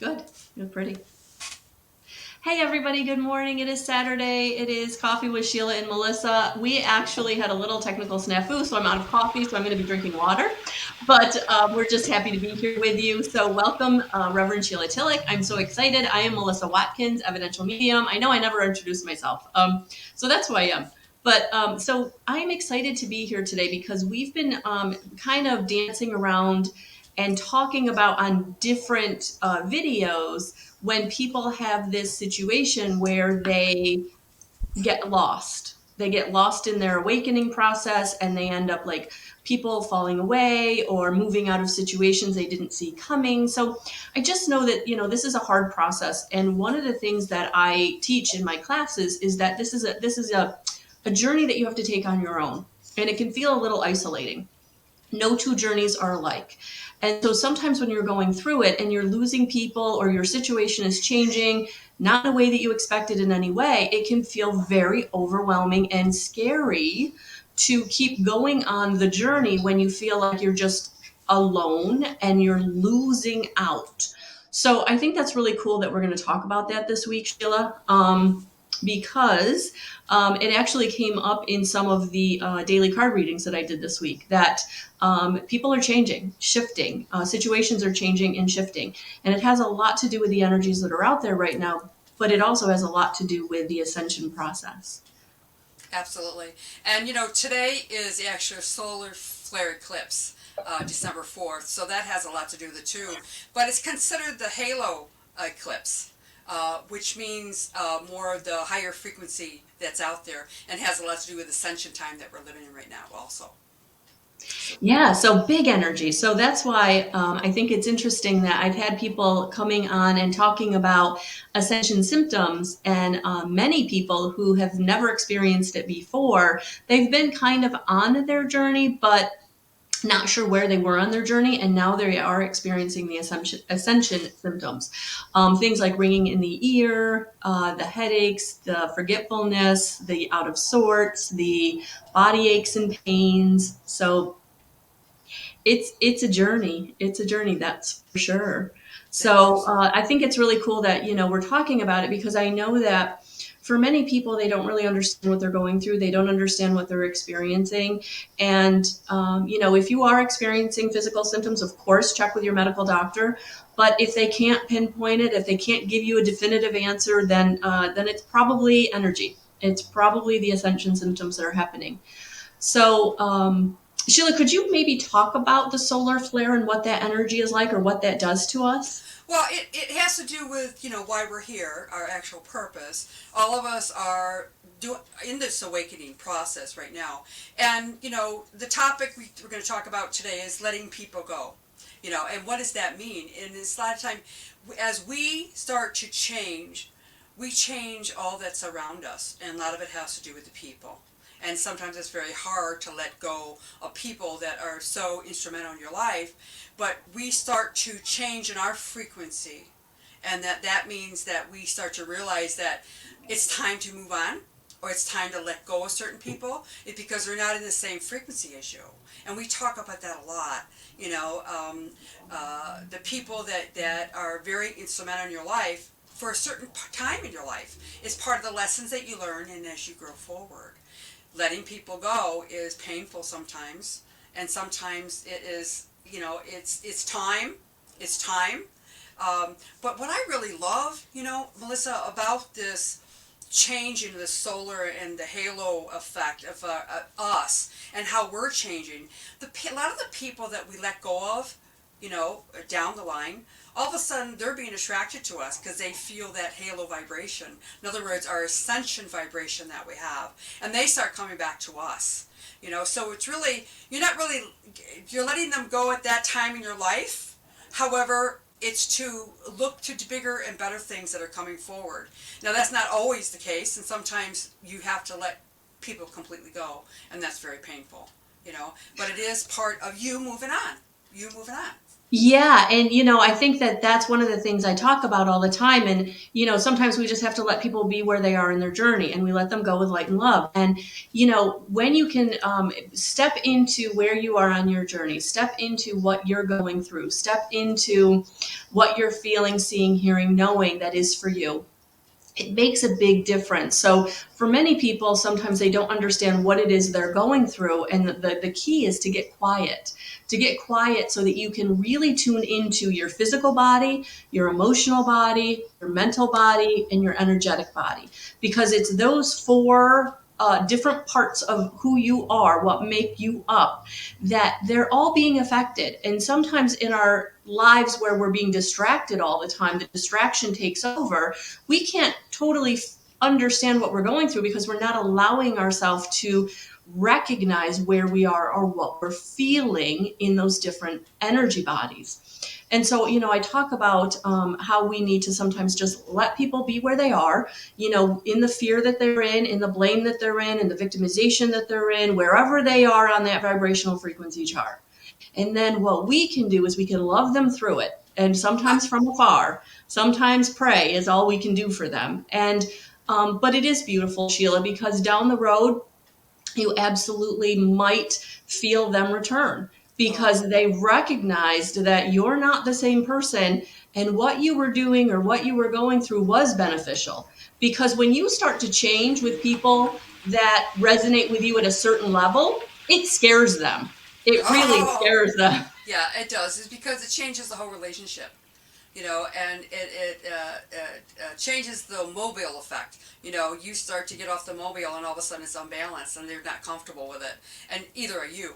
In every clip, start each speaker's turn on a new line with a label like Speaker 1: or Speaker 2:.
Speaker 1: Good. You're pretty. Hey everybody, good morning. It is Saturday. It is Coffee with Sheila and Melissa. We actually had a little technical snafu, so I'm out of coffee, so I'm going to be drinking water. But we're just happy to be here with you. So welcome, Reverend Sheila Tillich. I'm so excited. I am Melissa Watkins, evidential medium. I know I never introduced myself, so that's who I am. But so I'm excited to be here today because we've been kind of dancing around and talking about on different videos when people have this situation where they get lost. They get lost in their awakening process and they end up like people falling away or moving out of situations they didn't see coming. So I just know that, this is a hard process. And one of the things that I teach in my classes is that this is a journey that you have to take on your own. And it can feel a little isolating. No two journeys are alike. And so sometimes when you're going through it and you're losing people or your situation is changing, not in a way that you expected in any way, it can feel very overwhelming and scary to keep going on the journey when you feel like you're just alone and you're losing out. So I think that's really cool that we're going to talk about that this week, Sheila. Because it actually came up in some of the daily card readings that I did this week that people are changing, shifting, situations are changing and shifting. And it has a lot to do with the energies that are out there right now, but it also has a lot to do with the ascension process.
Speaker 2: Absolutely. And today is the actual solar flare eclipse, December 4th. So that has a lot to do with it too. But it's considered the halo eclipse, which means more of the higher frequency that's out there and has a lot to do with ascension time that we're living in right now also.
Speaker 1: Yeah, so big energy. So that's why I think it's interesting that I've had people coming on and talking about ascension symptoms, and many people who have never experienced it before, they've been kind of on their journey, but not sure where they were on their journey, and now they are experiencing the ascension symptoms. Things like ringing in the ear, the headaches, the forgetfulness, the out of sorts, the body aches and pains. So it's a journey. It's a journey, that's for sure. So I think it's really cool that we're talking about it, because I know that for many people they don't really understand what they're going through. They don't understand what they're experiencing, and if you are experiencing physical symptoms, of course, check with your medical doctor. But if they can't pinpoint it, if they can't give you a definitive answer, then it's probably energy. It's probably the ascension symptoms that are happening. So, Sheila, could you maybe talk about the solar flare and what that energy is like or what that does to us?
Speaker 2: Well, it has to do with, why we're here, our actual purpose. All of us are in this awakening process right now. And, the topic we're going to talk about today is letting people go. And what does that mean? And it's a lot of time, as we start to change, we change all that's around us. And a lot of it has to do with the people. And sometimes it's very hard to let go of people that are so instrumental in your life. But we start to change in our frequency. And that means that we start to realize that it's time to move on, or it's time to let go of certain people. It's because they're not in the same frequency as you. And we talk about that a lot. The people that are very instrumental in your life for a certain time in your life is part of the lessons that you learn and as you grow forward. Letting people go is painful sometimes, and sometimes it is, it's time. But what I really love, Melissa, about this change in the solar and the halo effect of us and how we're changing, a lot of the people that we let go of, down the line, all of a sudden they're being attracted to us because they feel that halo vibration. In other words, our ascension vibration that we have. And they start coming back to us. So it's really, you're letting them go at that time in your life. However, it's to look to bigger and better things that are coming forward. Now, that's not always the case, and sometimes you have to let people completely go, and that's very painful, But it is part of you moving on.
Speaker 1: Yeah, and I think that that's one of the things I talk about all the time. And sometimes we just have to let people be where they are in their journey, and we let them go with light and love. And when you can step into where you are on your journey, step into what you're going through, step into what you're feeling, seeing, hearing, knowing that is for you, it makes a big difference. So for many people, sometimes they don't understand what it is they're going through. And the key is to get quiet so that you can really tune into your physical body, your emotional body, your mental body, and your energetic body. Because it's those four different parts of who you are, what make you up, that they're all being affected. And sometimes in our lives where we're being distracted all the time, the distraction takes over, we can't totally understand what we're going through because we're not allowing ourselves to recognize where we are or what we're feeling in those different energy bodies. And so, I talk about how we need to sometimes just let people be where they are, in the fear that they're in the blame that they're in the victimization that they're in, wherever they are on that vibrational frequency chart. And then what we can do is we can love them through it. And sometimes from afar, sometimes pray is all we can do for them. And, but it is beautiful, Sheila, because down the road, you absolutely might feel them return because
Speaker 2: Oh,
Speaker 1: they recognized that you're not the same person and what you were doing or what you were going through was beneficial. Because when you start to change with people that resonate with you at a certain level, it scares them. It really
Speaker 2: oh,
Speaker 1: scares them.
Speaker 2: yeah, it does. It's because it changes the whole relationship. And it changes the mobile effect. You start to get off the mobile, and all of a sudden it's unbalanced, and they're not comfortable with it, and either are you.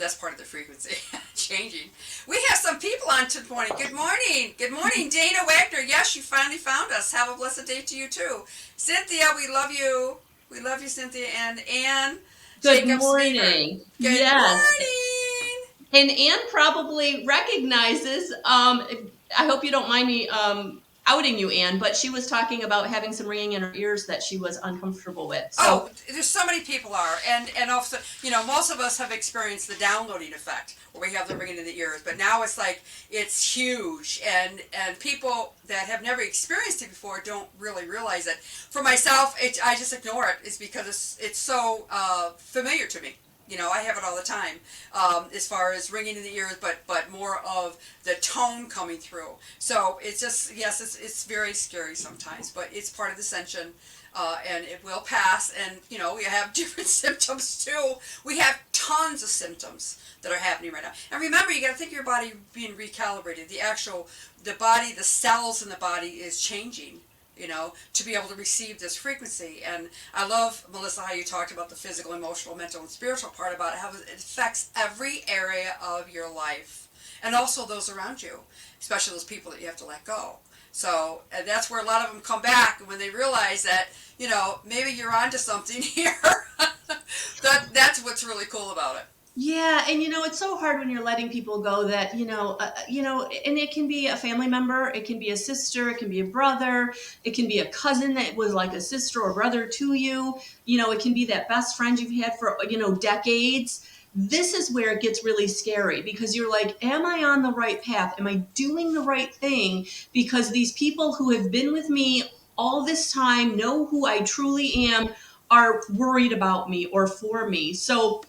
Speaker 2: That's part of the frequency changing. We have some people on this morning. Good morning, Dana Wagner. Yes, you finally found us. Have a blessed day to you too. Cynthia, we love you. We love you, Cynthia, and Ann
Speaker 1: Good
Speaker 2: Jacobs Beaver.
Speaker 1: morning.
Speaker 2: Good
Speaker 1: Yes.
Speaker 2: morning.
Speaker 1: And Anne probably recognizes, I hope you don't mind me outing you, Anne, but she was talking about having some ringing in her ears that she was uncomfortable with. So,
Speaker 2: Oh, there's so many people are, and also, most of us have experienced the downloading effect where we have the ringing in the ears, but now it's like it's huge, and people that have never experienced it before don't really realize it. For myself, I just ignore it. It's because it's so familiar to me. I have it all the time, as far as ringing in the ears, but more of the tone coming through. So it's just, yes, it's very scary sometimes, but it's part of the ascension, and it will pass. And we have different symptoms too. We have tons of symptoms that are happening right now. And remember, you got to think of your body being recalibrated. The body, the cells in the body is changing, to be able to receive this frequency. And I love, Melissa, how you talked about the physical, emotional, mental, and spiritual part about how it affects every area of your life, and also those around you, especially those people that you have to let go. So and that's where a lot of them come back when they realize that, maybe you're onto something here. That's what's really cool about it.
Speaker 1: yeah, and it's so hard when you're letting people go that, and it can be a family member, it can be a sister, it can be a brother, it can be a cousin that was like a sister or brother to you. It can be that best friend you've had for, decades. This is where it gets really scary because you're like, am I on the right path? Am I doing the right thing? Because these people who have been with me all this time, know who I truly am, are worried about me or for me. So,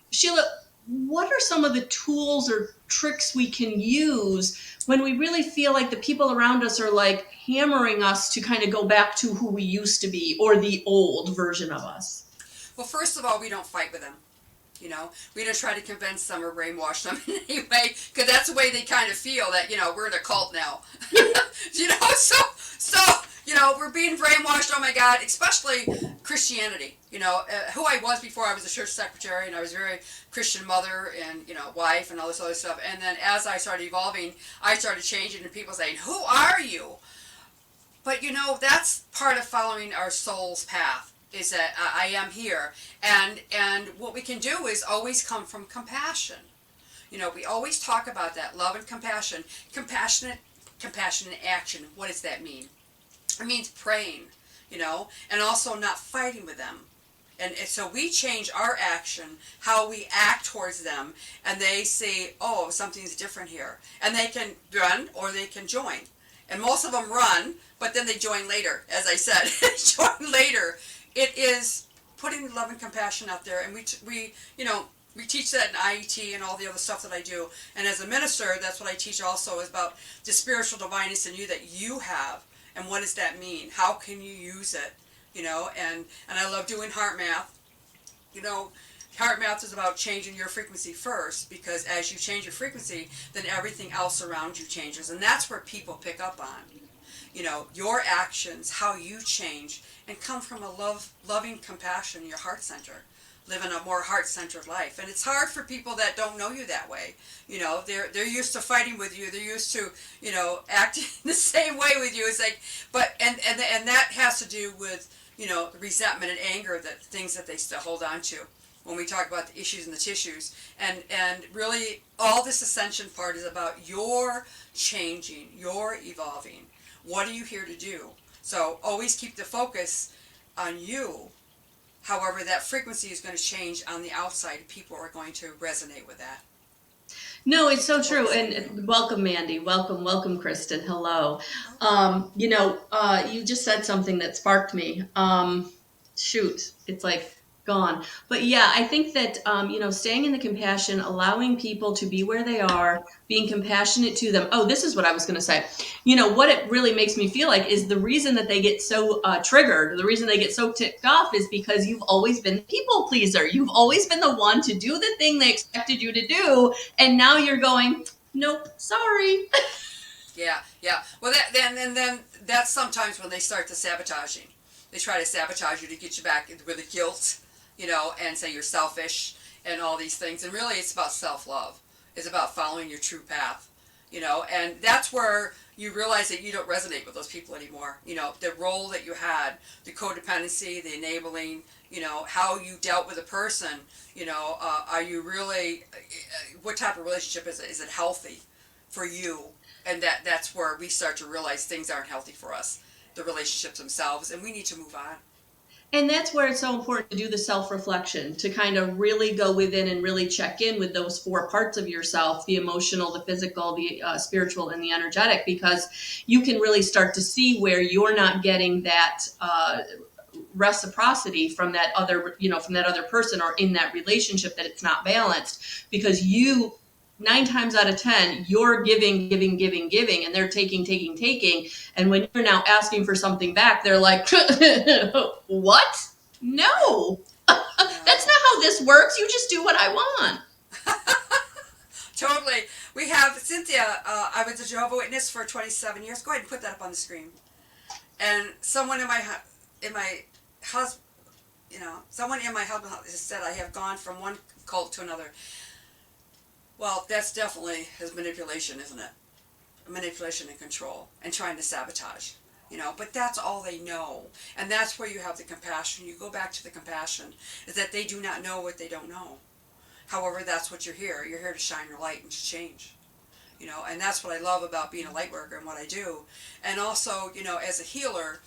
Speaker 1: Sheila, what are some of the tools or tricks we can use when we really feel like the people around us are like hammering us to kind of go back to who we used to be or the old version of us?
Speaker 2: Well, first of all, we don't fight with them. We don't try to convince them or brainwash them in any way, because that's the way they kind of feel that, we're in a cult now. So, we're being brainwashed, oh my God, especially Christianity. Who I was before I was a church secretary, and I was a very Christian mother and, wife and all this other stuff. And then as I started evolving, I started changing, and people saying, who are you? But that's part of following our soul's path. Is that I am here, and what we can do is always come from compassion. We always talk about that love and compassion, compassionate action. What does that mean? It means praying, and also not fighting with them And so we change our action, how we act towards them, and they say, oh, something's different here. And they can run or they can join. And most of them run, but then they join later, as I said, join later. It is putting love and compassion out there, and we teach that in IET and all the other stuff that I do. And as a minister, that's what I teach also, is about the spiritual divineness in you that you have, and what does that mean? How can you use it? And I love doing heart math. Heart math is about changing your frequency first, because as you change your frequency, then everything else around you changes, and that's where people pick up on. Your actions, how you change, and come from a loving compassion in your heart center, living a more heart-centered life. And it's hard for people that don't know you that way. They're used to fighting with you. They're used to, acting the same way with you. It's like, and that has to do with, resentment and anger, that things that they still hold on to. When we talk about the issues and the tissues, and really all this ascension part is about your changing, your evolving. What are you here to do? So always keep the focus on you. However, that frequency is going to change on the outside. People are going to resonate with that.
Speaker 1: No, it's so true. And welcome, Mandy. Welcome, Kristen. Hello. You just said something that sparked me. Shoot, it's like gone. But yeah, I think that, staying in the compassion, allowing people to be where they are, being compassionate to them. Oh, this is what I was going to say. What it really makes me feel like is the reason that they get so triggered, the reason they get so ticked off is because you've always been the people pleaser. You've always been the one to do the thing they expected you to do. And now you're going, nope, sorry.
Speaker 2: Yeah. Well, then that's sometimes when they start the sabotaging. They try to sabotage you to get you back with the guilt, and say you're selfish and all these things. And really, it's about self-love. It's about following your true path, and that's where you realize that you don't resonate with those people anymore. The role that you had, the codependency, the enabling, how you dealt with a person, are you really, what type of relationship is it? Is it healthy for you? And that's where we start to realize things aren't healthy for us, the relationships themselves, and we need to move on.
Speaker 1: And that's where it's so important to do the self-reflection, to kind of really go within and really check in with those 4 parts of yourself, the emotional, the physical, the spiritual, and the energetic, because you can really start to see where you're not getting that reciprocity from that other, from that other person, or in that relationship, that it's not balanced, because 9 times out of 10, you're giving, and they're taking. And when you're now asking for something back, they're like, what? No, that's not how this works. You just do what I want.
Speaker 2: Totally. We have Cynthia. I was a Jehovah's Witness for 27 years. Go ahead and put that up on the screen. And someone in my husband, someone in my husband has said I have gone from one cult to another. Well, that's definitely his manipulation, isn't it? Manipulation and control and trying to sabotage, but that's all they know. And that's where you have the compassion. You go back to the compassion, is that they do not know what they don't know. However, that's what you're here. You're here to shine your light and to change, and that's what I love about being a light worker and what I do. And also, as a healer,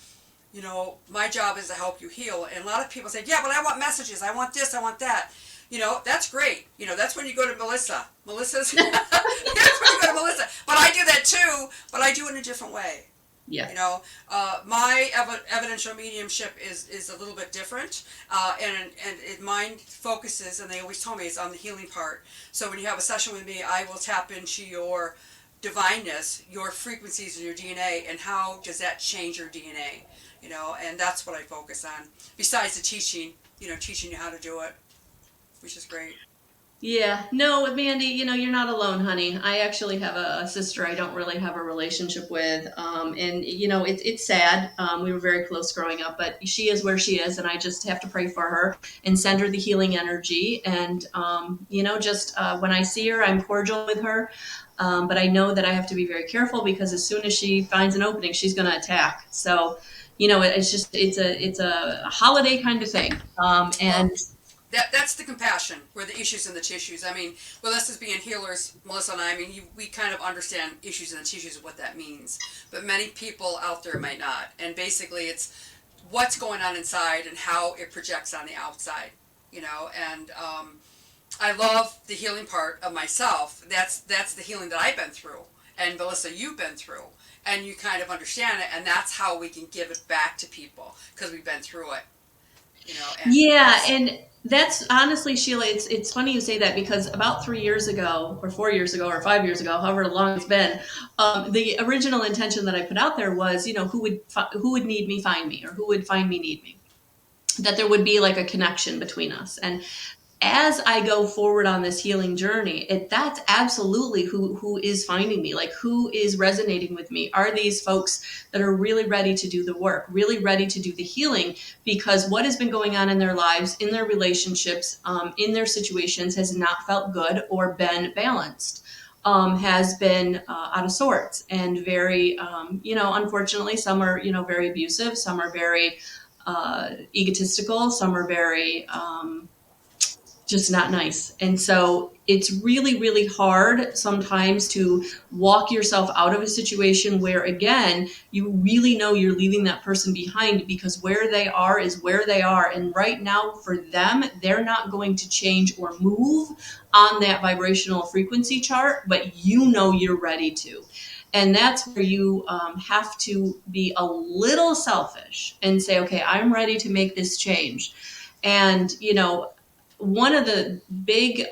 Speaker 2: my job is to help you heal. And a lot of people say, yeah, but I want messages. I want this, I want that. That's great. That's when you go to Melissa. That's when you go to Melissa. But I do that too, but I do it in a different way.
Speaker 1: Yeah.
Speaker 2: My evidential mediumship is a little bit different, and mine focuses, and they always told me, it's on the healing part. So when you have a session with me, I will tap into your divineness, your frequencies in your DNA, and how does that change your DNA, and that's what I focus on. Besides the teaching, teaching you how to do it, which is great.
Speaker 1: Yeah, no, Mandy, you're not alone, honey. I actually have a sister I don't really have a relationship with. And it's sad. We were very close growing up, but she is where she is, and I just have to pray for her and send her the healing energy. And, when I see her, I'm cordial with her. But I know that I have to be very careful, because as soon as she finds an opening, she's going to attack. So, it's a holiday kind of thing. And
Speaker 2: that's the compassion, where the issues and the tissues. I mean, with us as being healers, Melissa and I, we kind of understand issues and the tissues of what that means. But many people out there might not. And basically, it's what's going on inside and how it projects on the outside, and I love the healing part of myself. That's the healing that I've been through, and Melissa, you've been through, and you kind of understand it, and that's how we can give it back to people because we've been through it, and
Speaker 1: Yeah,
Speaker 2: it's
Speaker 1: and that's honestly, Sheila, it's funny you say that because about 3 years ago, or 4 years ago, or 5 years ago, however long it's been, the original intention that I put out there was, who would need me find me, or who would find me need me, that there would be like a connection between us. And as I go forward on this healing journey, that's absolutely who is finding me, like who is resonating with me. Are these folks that are really ready to do the work, really ready to do the healing, because what has been going on in their lives, in their relationships, in their situations has not felt good or been balanced. Has been out of sorts and very, unfortunately, some are, very abusive, some are very egotistical, some are very just not nice. And so it's really, really hard sometimes to walk yourself out of a situation where, again, you really know you're leaving that person behind because where they are is where they are. And right now, for them, they're not going to change or move on that vibrational frequency chart, but you're ready to. And that's where you have to be a little selfish and say, okay, I'm ready to make this change. And, one of the big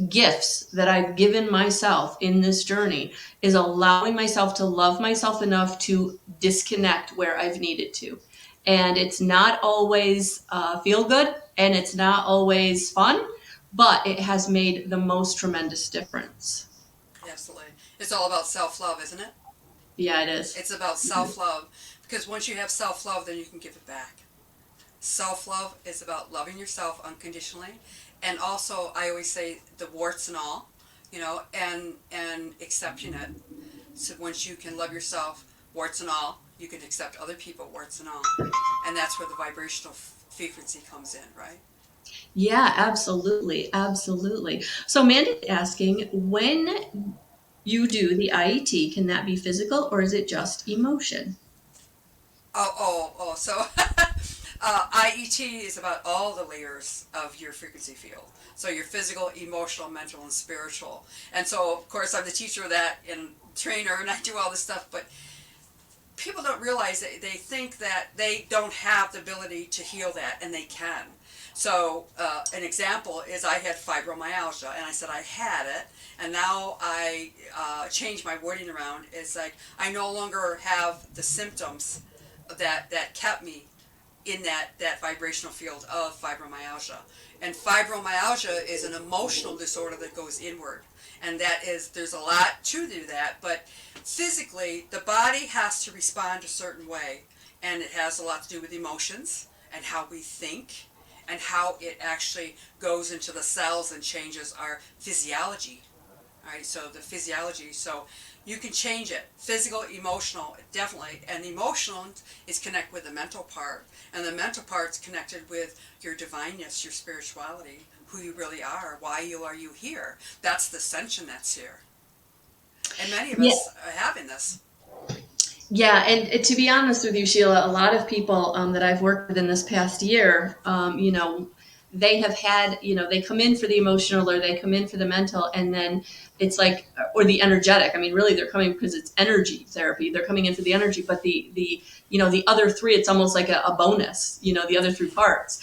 Speaker 1: gifts that I've given myself in this journey is allowing myself to love myself enough to disconnect where I've needed to. And it's not always feel good and it's not always fun, but it has made the most tremendous difference.
Speaker 2: absolutely, it's all about self-love, isn't it?
Speaker 1: Yeah, it is.
Speaker 2: It's about self-love, because once you have self-love, then you can give it back. Self-love is about loving yourself unconditionally, and also I always say the warts and all, and accepting it. So once you can love yourself, warts and all, you can accept other people, warts and all, and that's where the vibrational frequency comes in, right?
Speaker 1: Yeah, absolutely. Absolutely. So Mandy's asking, when you do the IET, can that be physical or is it just emotion?
Speaker 2: So IET is about all the layers of your frequency field. So your physical, emotional, mental, and spiritual. And so, of course, I'm the teacher of that and trainer, and I do all this stuff, but people don't realize that they think that they don't have the ability to heal that, and they can. So an example is I had fibromyalgia, and I said I had it, and now I changed my wording around. It's like I no longer have the symptoms that kept me in that vibrational field of fibromyalgia. And fibromyalgia is an emotional disorder that goes inward. And that is, there's a lot to do that, but physically, the body has to respond a certain way. And it has a lot to do with emotions and how we think and how it actually goes into the cells and changes our physiology. All right, so the physiology, so you can change it. Physical, emotional, definitely. And emotional is connected with the mental part. And the mental part's connected with your divineness, your spirituality, who you really are, why are you here. That's the ascension that's here. And many of
Speaker 1: Yeah.
Speaker 2: us are having this.
Speaker 1: Yeah, and to be honest with you, Sheila, a lot of people that I've worked with in this past year, they have had, they come in for the emotional or they come in for the mental, and then it's like, or the energetic. I mean, really, they're coming because it's energy therapy. They're coming in for the energy, but the other three, it's almost like a bonus. The other three parts.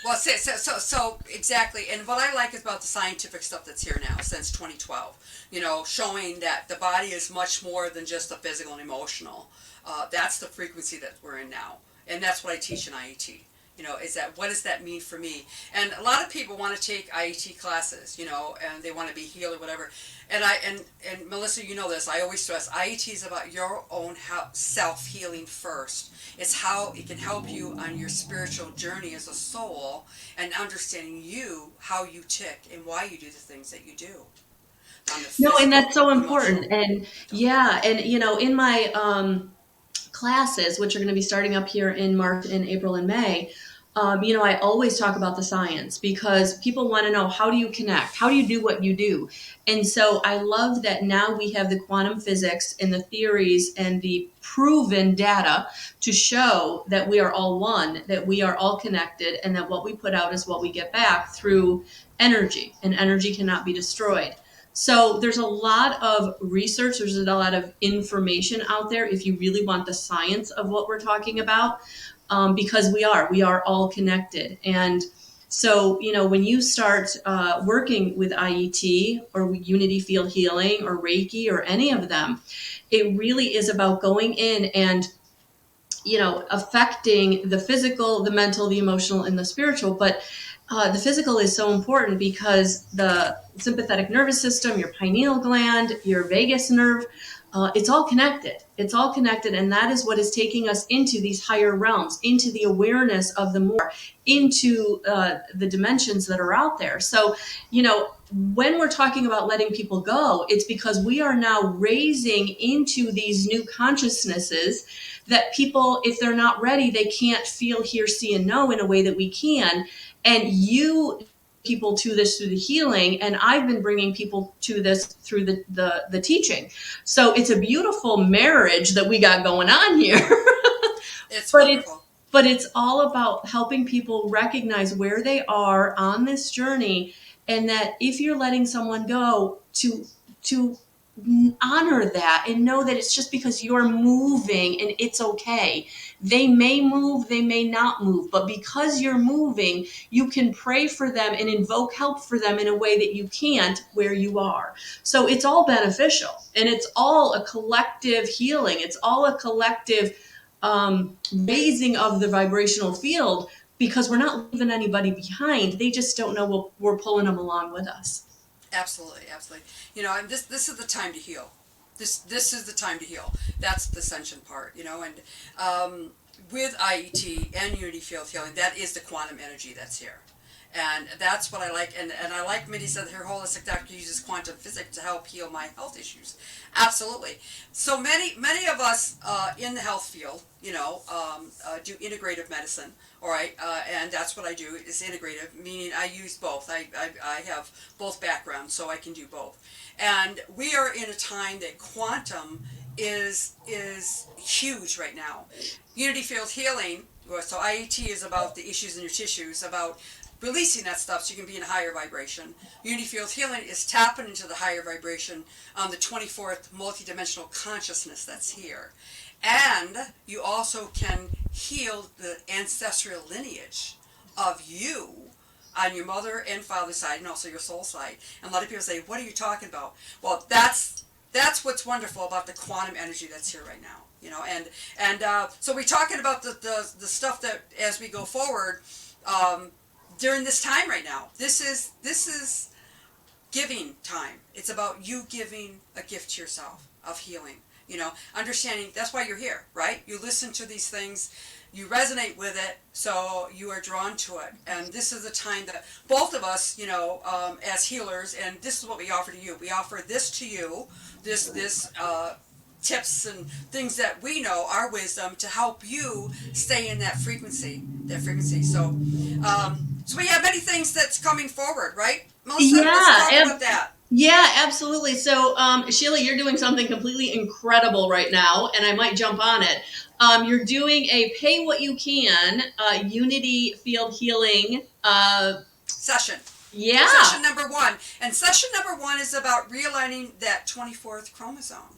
Speaker 2: Well, so exactly. And what I like about the scientific stuff that's here now since 2012, showing that the body is much more than just the physical and emotional. That's the frequency that we're in now. And that's what I teach in IET. Is that what does that mean for me? And a lot of people want to take IET classes, and they want to be healed or whatever. And Melissa, you know this. I always stress IET is about your own self healing first. It's how it can help you on your spiritual journey as a soul and understanding how you tick and why you do the things that you do on the
Speaker 1: No, and
Speaker 2: physical,
Speaker 1: that's so
Speaker 2: emotional,
Speaker 1: important. And
Speaker 2: mental.
Speaker 1: yeah, and in my classes, which are going to be starting up here in March, in April and May, I always talk about the science because people want to know, how do you connect? How do you do what you do? And so I love that now we have the quantum physics and the theories and the proven data to show that we are all one, that we are all connected, and that what we put out is what we get back through energy, and energy cannot be destroyed. So there's a lot of research, there's a lot of information out there if you really want the science of what we're talking about, because we are all connected. And so, when you start working with IET or Unity Field Healing or Reiki or any of them, it really is about going in and affecting the physical, the mental, the emotional, and the spiritual. But the physical is so important because the sympathetic nervous system, your pineal gland, your vagus nerve, it's all connected. It's all connected. And that is what is taking us into these higher realms, into the awareness of the more, into the dimensions that are out there. So, when we're talking about letting people go, it's because we are now raising into these new consciousnesses that people, if they're not ready, they can't feel, hear, see, and know in a way that we can. And you people to this through the healing, and I've been bringing people to this through the teaching. So it's a beautiful marriage that we got going on here.
Speaker 2: It's
Speaker 1: but it's
Speaker 2: wonderful.
Speaker 1: but it's all about helping people recognize where they are on this journey, and that if you're letting someone go, to honor that and know that it's just because you're moving, and it's okay. They may move, they may not move, but because you're moving, you can pray for them and invoke help for them in a way that you can't where you are. So it's all beneficial, and it's all a collective healing. It's all a collective raising of the vibrational field, because we're not leaving anybody behind. They just don't know we're pulling them along with us.
Speaker 2: Absolutely, absolutely. And this is the time to heal. This is the time to heal. That's the ascension part. And with IET and Unity Field Healing, that is the quantum energy that's here. And that's what I like. And I like Mindy said her holistic doctor uses quantum physics to help heal my health issues. Absolutely. So many of us in the health field, do integrative medicine. All right, and that's what I do is integrative, meaning I use both. I have both backgrounds, so I can do both. And we are in a time that quantum is huge right now. Unity Field Healing, so IET is about the issues in your tissues, about releasing that stuff so you can be in a higher vibration. Unity Field Healing is tapping into the higher vibration on the 24th multidimensional consciousness that's here. And you also can heal the ancestral lineage of you on your mother and father's side, and also your soul side. And a lot of people say, what are you talking about? Well, that's what's wonderful about the quantum energy that's here right now. So we're talking about the stuff that as we go forward during this time right now. This is giving time. It's about you giving a gift to yourself of healing. Understanding that's why you're here, right? You listen to these things, you resonate with it, so you are drawn to it. And this is the time that both of us, as healers, and this is what we offer to you. We offer this to you, this tips and things that we know, our wisdom, to help you stay in that frequency. So we have many things that's coming forward, right, Melissa? Let's talk about that.
Speaker 1: Yeah, absolutely. So, Sheila, you're doing something completely incredible right now, and I might jump on it. You're doing a pay what you can Unity Field Healing
Speaker 2: session.
Speaker 1: Yeah.
Speaker 2: Session number 1. And session number 1 is about realigning that 24th chromosome.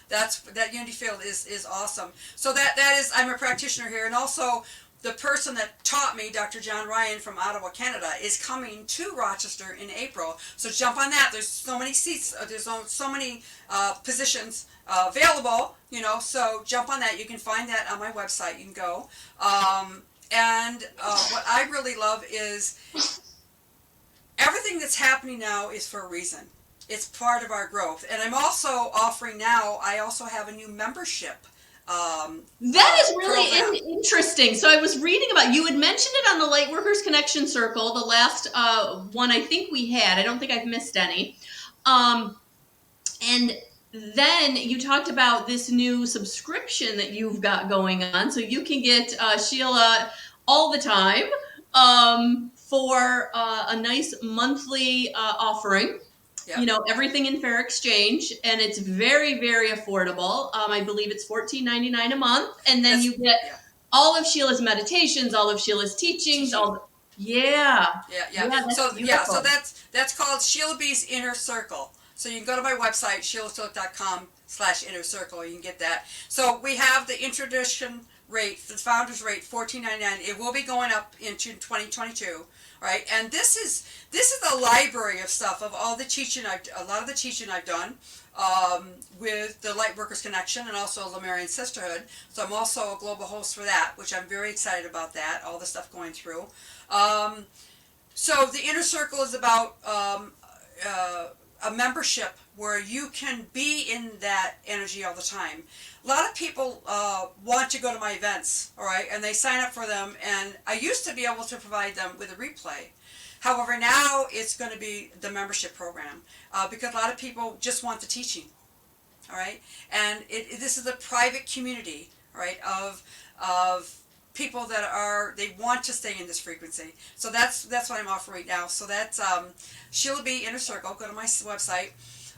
Speaker 2: That Unity Field is awesome. So that is, I'm a practitioner here, and also the person that taught me, Dr. John Ryan from Ottawa, Canada, is coming to Rochester in April. So jump on that. There's so many seats. There's so many positions available. So jump on that. You can find that on my website. You can go. What I really love is everything that's happening now is for a reason. It's part of our growth. And I'm also offering now, I also have a new membership.
Speaker 1: That is really interesting. So I was reading about, you had mentioned it on the Lightworkers Connection Circle, the last one I think we had. I don't think I've missed any. And then you talked about this new subscription that you've got going on. So you can get Sheila all the time for a nice monthly offering. You
Speaker 2: Yep.
Speaker 1: know, everything in fair exchange, and it's very, very affordable. I believe it's $14.99 a month, and then
Speaker 2: That's
Speaker 1: you get
Speaker 2: yeah.
Speaker 1: all of Sheila's meditations, all of Sheila's teachings,
Speaker 2: Teaching.
Speaker 1: all. Yeah,
Speaker 2: Yeah, yeah.
Speaker 1: yeah, that's
Speaker 2: So yeah, so
Speaker 1: beautiful.
Speaker 2: that's called Sheila B's Inner Circle. So you can go to my website, sheilasilk.com/inner circle. You can get that. So we have the introduction rate, the founders rate, $14.99. It will be going up into 2022, right? And this is a library of stuff of all the teaching a lot of the teaching I've done. With the Lightworkers Connection and also Lemurian Sisterhood. So I'm also a global host for that, which I'm very excited about that, all the stuff going through. Um, so the inner circle is about a membership where you can be in that energy all the time. A lot of people want to go to my events, all right, and they sign up for them, and I used to be able to provide them with a replay. However, now it's going to be the membership program because a lot of people just want the teaching, all right, and this is a private community, all right, of people that they want to stay in this frequency. So that's what I'm offering right now. So that's Sheila B Inner Circle. Go to my website.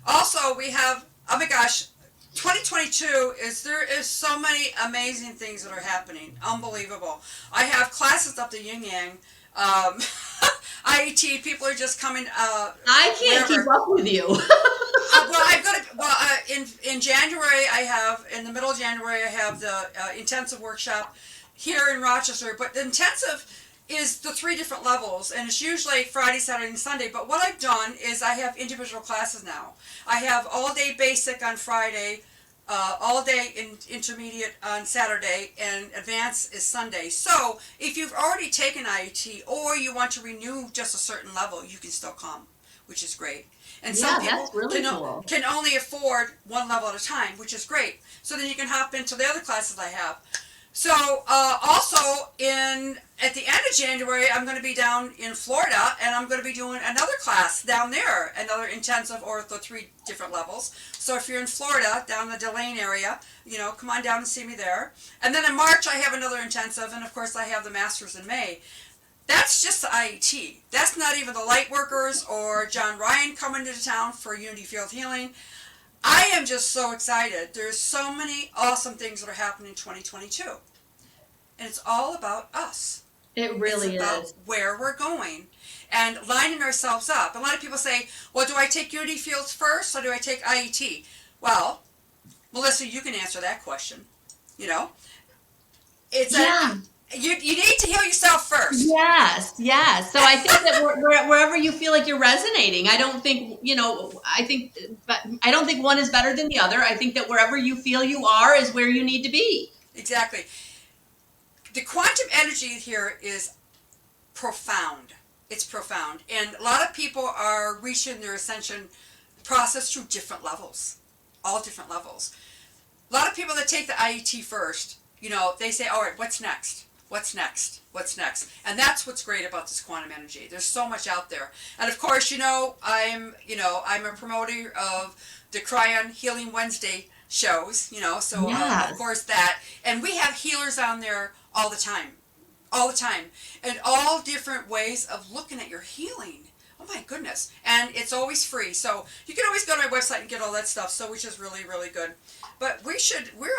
Speaker 2: Also, we have, oh my gosh, 2022 there is so many amazing things that are happening. Unbelievable. I have classes up the yin yang. Um, IET people are just coming.
Speaker 1: I can't keep
Speaker 2: Whatever.
Speaker 1: up with you.
Speaker 2: Well, I've got to. Well, in January, in the middle of January, I have the intensive workshop here in Rochester. But the intensive is the 3 different levels, and it's usually Friday, Saturday, and Sunday. But what I've done is I have individual classes now. I have all day basic on Friday, all day intermediate on Saturday, and advanced is Sunday. So if you've already taken IET or you want to renew just a certain level, you can still come, which is great. And some
Speaker 1: Yeah,
Speaker 2: people
Speaker 1: that's really cool.
Speaker 2: can only afford one level at a time, which is great. So then you can hop into the other classes I have. So also at the end of January, I'm going to be down in Florida, and I'm going to be doing another class down there, another intensive ortho 3 different levels. So if you're in Florida, down in the Delane area, come on down and see me there. And then in March, I have another intensive, and of course, I have the Masters in May. That's just the IET. That's not even the light workers or John Ryan coming to town for Unity Field Healing. I am just so excited. There's so many awesome things that are happening in 2022. And it's all about us.
Speaker 1: It really
Speaker 2: it's about
Speaker 1: is.
Speaker 2: where we're going and lining ourselves up. A lot of people say, well, do I take Unity Fields first or do I take IET? Well, Melissa, you can answer that question. It's
Speaker 1: Yeah.
Speaker 2: you need to heal yourself first.
Speaker 1: Yes, yes. So I think that wherever you feel like you're resonating, I don't think, but I don't think one is better than the other. I think that wherever you feel you are is where you need to be.
Speaker 2: Exactly. The quantum energy here is profound. It's profound. And a lot of people are reaching their ascension process through different levels, all different levels. A lot of people that take the IET first, they say, all right, what's next? What's next? What's next? And that's what's great about this quantum energy. There's so much out there. And of course, I'm a promoter of the Cryon Healing Wednesday shows, so
Speaker 1: Yes.
Speaker 2: of course that. And we have healers on there all the time. All the time. And all different ways of looking at your healing. Oh my goodness. And it's always free. So you can always go to my website and get all that stuff, so which is really, really good. But we're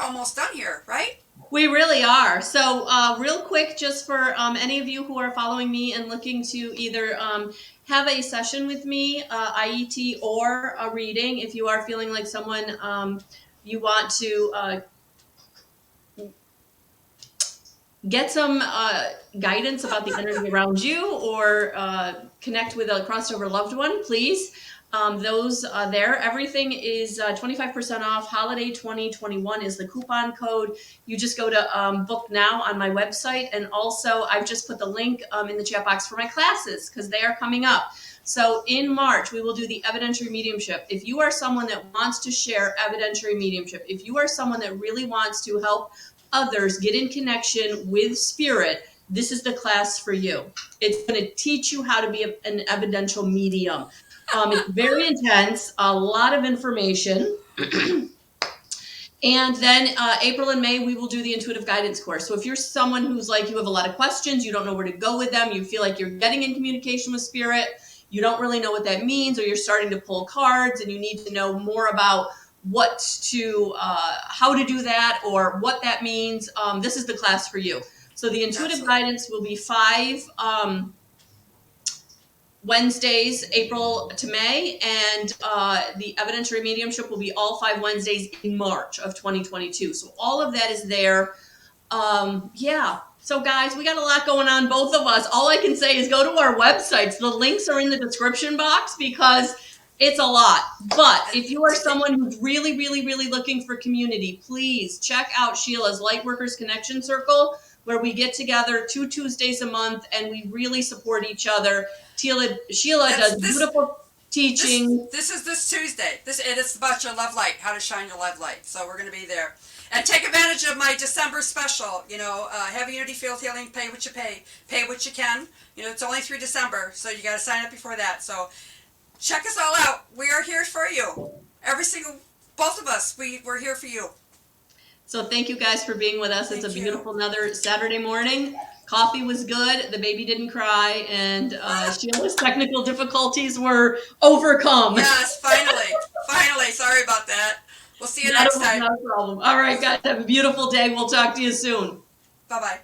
Speaker 2: almost done here, right?
Speaker 1: We really are. So real quick, just for any of you who are following me and looking to either have a session with me, IET, or a reading, if you are feeling like someone you want to get some guidance about the energy around you or connect with a crossover loved one, please. Those there. Everything is 25% off. Holiday 2021 is the coupon code. You just go to book now on my website. And also, I've just put the link in the chat box for my classes because they are coming up. So in March, we will do the evidentiary mediumship. If you are someone that wants to share evidentiary mediumship, if you are someone that really wants to help others get in connection with spirit, this is the class for you. It's going to teach you how to be an evidential medium. It's very intense, a lot of information. And then April and May, we will do the intuitive guidance course. So if you're someone who's like, you have a lot of questions, you don't know where to go with them, you feel like you're getting in communication with spirit, you don't really know what that means, or you're starting to pull cards and you need to know more about how to do that or what that means, this is the class for you. So the intuitive
Speaker 2: Absolutely.
Speaker 1: guidance will be 5 Wednesdays, April to May, and the evidentiary mediumship will be all 5 Wednesdays in March of 2022. So all of that is there. Yeah. So guys, we got a lot going on, both of us. All I can say is go to our websites. The links are in the description box because it's a lot. But
Speaker 2: And
Speaker 1: if you are someone who's really, really, really looking for community, please check out Sheila's Lightworkers Connection Circle, where we get together 2 Tuesdays a month and we really support each other. Sheila
Speaker 2: that's
Speaker 1: does beautiful
Speaker 2: this
Speaker 1: teaching.
Speaker 2: this is this Tuesday. And it's about your love light, how to shine your love light. So we're going to be there. And take advantage of my December special. Heavy Unity Field Healing. Pay what you pay what you can. It's only through December, so you got to sign up before that. So check us all out. We are here for you. Both of us, we're here for you.
Speaker 1: So thank you guys for being with us. It's a
Speaker 2: Thank you.
Speaker 1: beautiful another Saturday morning. Coffee was good. The baby didn't cry, and Sheila's technical difficulties were overcome.
Speaker 2: Yes, finally. Sorry about that. We'll see you
Speaker 1: Not
Speaker 2: next
Speaker 1: a,
Speaker 2: time.
Speaker 1: not a problem. All right, guys, have a beautiful day. We'll talk to you soon.
Speaker 2: Bye bye.